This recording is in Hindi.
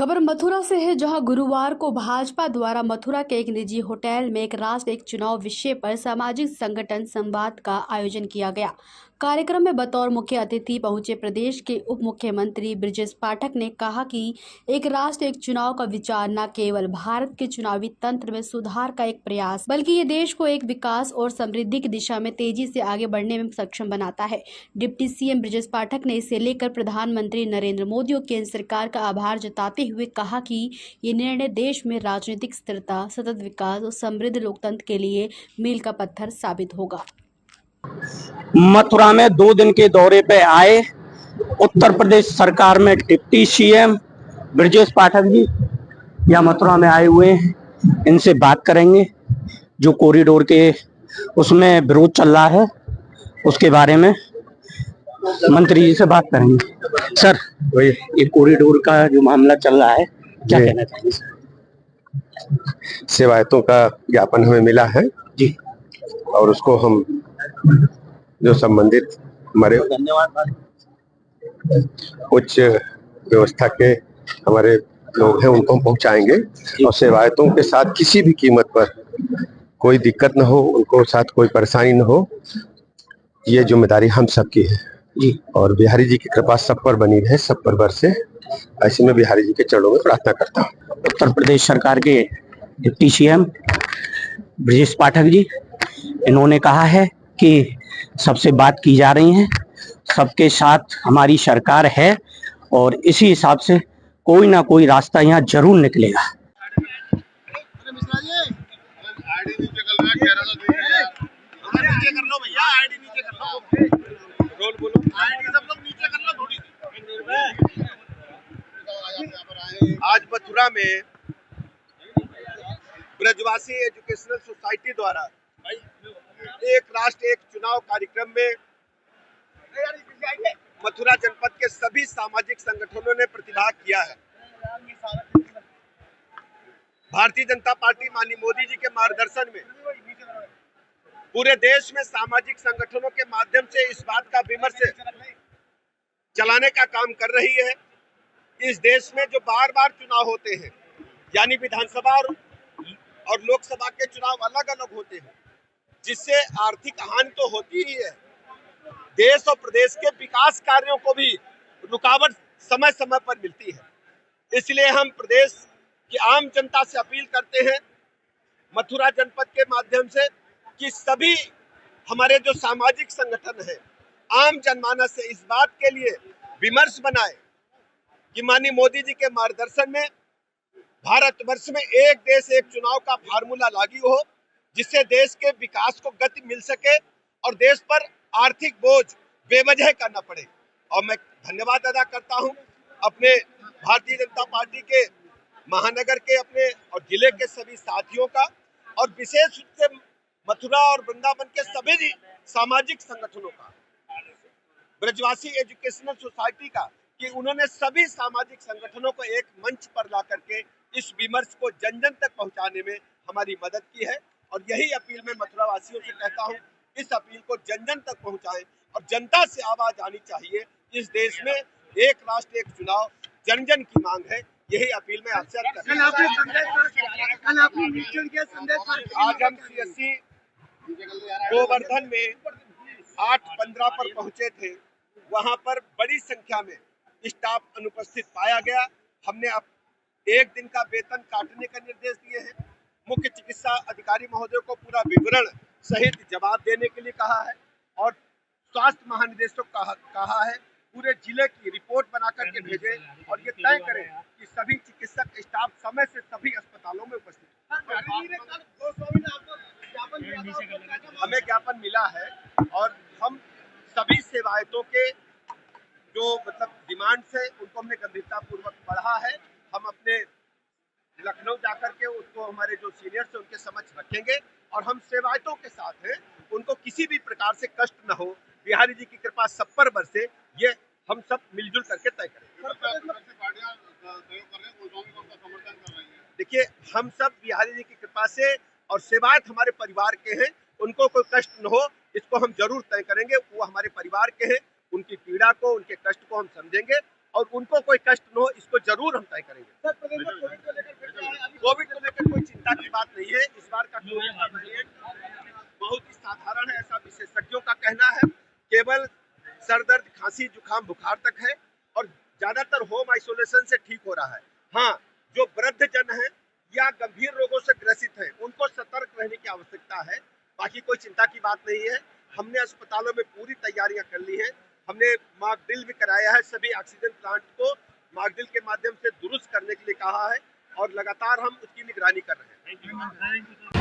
खबर मथुरा से है, जहां गुरुवार को भाजपा द्वारा मथुरा के एक निजी होटल में एक राष्ट्र एक चुनाव विषय पर सामाजिक संगठन संवाद का आयोजन किया गया। कार्यक्रम में बतौर मुख्य अतिथि पहुंचे प्रदेश के उप मुख्यमंत्री ब्रजेश पाठक ने कहा कि एक राष्ट्र एक चुनाव का विचार न केवल भारत के चुनावी तंत्र में सुधार का एक प्रयास, बल्कि ये देश को एक विकास और समृद्धि की दिशा में तेजी से आगे बढ़ने में सक्षम बनाता है। डिप्टी सीएम ब्रजेश पाठक ने इसे लेकर प्रधानमंत्री नरेंद्र मोदी और केंद्र सरकार का आभार जताते हुए कहा कि ये निर्णय देश में राजनीतिक स्थिरता, सतत विकास और समृद्ध लोकतंत्र के लिए मील का पत्थर साबित होगा। मथुरा में 2 दिन के दौरे पे आए उत्तर प्रदेश सरकार में डिप्टी सीएम ब्रजेश पाठक जी यहाँ मथुरा में आए हुए हैं। इनसे बात करेंगे जो कॉरिडोर के उसमें विरोध चल रहा है उसके बारे में मंत्री जी से बात करेंगे। सर, ये कॉरिडोर का जो मामला चल रहा है, क्या कहना चाहेंगे? सेवायतों का ज्ञापन हमें मिला है जी, और उसको हम जो संबंधित हमारे उच्च व्यवस्था के हमारे लोग हैं उनको हम पहुंचाएंगे और सेवायतों के साथ किसी भी कीमत पर कोई दिक्कत न हो, उनको साथ कोई परेशानी न हो, ये जिम्मेदारी हम सबकी है जी। और बिहारी जी की कृपा सब पर बनी रहे, सब पर बरसे, ऐसे में बिहारी जी के चरणों में प्रार्थना करता हूँ। उत्तर प्रदेश सरकार के डिप्टी सीएम ब्रजेश पाठक जी, इन्होंने कहा है कि सबसे बात की जा रही है, सबके साथ हमारी सरकार है और इसी हिसाब से कोई ना कोई रास्ता यहाँ जरूर निकलेगा। आज मथुरा में ब्रजवासी एजुकेशनल सोसाइटी द्वारा एक राष्ट्र एक चुनाव कार्यक्रम में मथुरा जनपद के सभी सामाजिक संगठनों ने प्रतिभाग किया है। भारतीय जनता पार्टी माननीय मोदी जी के मार्गदर्शन में पूरे देश में सामाजिक संगठनों के माध्यम से इस बात का विमर्श चलाने का काम कर रही है कि इस देश में जो बार बार चुनाव होते हैं, यानी विधानसभा और लोकसभा के चुनाव अलग अलग होते हैं, जिससे आर्थिक हानि तो होती ही है, देश और प्रदेश के विकास कार्यों को भी रुकावट समय समय पर मिलती है। इसलिए हम प्रदेश की आम जनता से अपील करते हैं मथुरा जनपद के माध्यम से कि सभी हमारे जो सामाजिक संगठन है, आम जनमानस से इस बात के लिए विमर्श बनाए कि माननीय मोदी जी के मार्गदर्शन में भारतवर्ष में एक देश एक चुनाव का फार्मूला लागू हो, जिससे देश के विकास को गति मिल सके और देश पर आर्थिक बोझ बेवजह करना पड़े। और मैं धन्यवाद अदा करता हूं अपने भारतीय जनता पार्टी के महानगर के अपने और जिले के सभी साथियों का, और विशेष रूप से मथुरा और वृंदावन के सभी सामाजिक संगठनों का, ब्रजवासी एजुकेशनल सोसाइटी का, कि उन्होंने सभी सामाजिक संगठनों को एक मंच पर ला करके इस विमर्श को जन जन तक पहुंचाने में हमारी मदद की है। और यही अपील मैं मथुरा वासियों से कहता हूं, इस अपील को जन जन तक पहुंचाएं और जनता से आवाज आनी चाहिए। इस देश में एक राष्ट्र एक चुनाव जन जन की मांग है, यही अपील मैं आपसे करता हूं। आज हम CSC गोवर्धन में 8-15 पर पहुंचे थे, वहां पर बड़ी संख्या में स्टाफ अनुपस्थित पाया गया। हमने अब 1 दिन का वेतन काटने का निर्देश दिए हैं। मुख्य चिकित्सा अधिकारी महोदय को पूरा विवरण सहित जवाब देने के लिए कहा है और स्वास्थ्य महानिदेशक कहा है पूरे जिले की रिपोर्ट बना करके भेजे और ये तय करें कि सभी चिकित्सक स्टाफ समय से सभी अस्पतालों में उपस्थित। हमें ज्ञापन मिला है और हम सभी सेवायतों के जो डिमांड्स है उनको हमने गंभीरता पूर्वक पढ़ा है। हम अपने लखनऊ जाकर के उसको हमारे जो सीनियर्स हैं उनके समक्ष रखेंगे और हम सेवायतों के साथ हैं, उनको किसी भी प्रकार से कष्ट न हो, बिहारी जी की कृपा सब पर बरसे, ये हम सब मिलजुल करके तय करेंगे। देखिए, हम सब बिहारी जी की कृपा से और सेवायत हमारे परिवार के हैं, उनको कोई कष्ट न हो इसको हम जरूर तय करेंगे। वो हमारे परिवार के हैं, उनकी पीड़ा को, उनके कष्ट को हम समझेंगे और उनको कोई कष्ट न हो इसको जरूर हम तय करेंगे। कोविड को लेकर कोई चिंता की बात नहीं है। इस बार का कोविड का वेरिएंट बहुत ही साधारण है, ऐसा विशेषज्ञों का कहना है। केवल सर दर्द, खांसी, जुकाम, बुखार तक है और ज्यादातर होम आइसोलेशन से ठीक हो रहा है। हाँ, जो वृद्ध जन है या गंभीर रोगों से ग्रसित हैं, उनको सतर्क रहने की आवश्यकता है। बाकी कोई चिंता की बात नहीं है। हमने अस्पतालों में पूरी तैयारियां कर ली हैं। हमने मॉक ड्रिल भी कराया है, सभी ऑक्सीजन प्लांट को मॉक ड्रिल के माध्यम से दुरुस्त करने के लिए कहा है और लगातार हम उसकी निगरानी कर रहे हैं।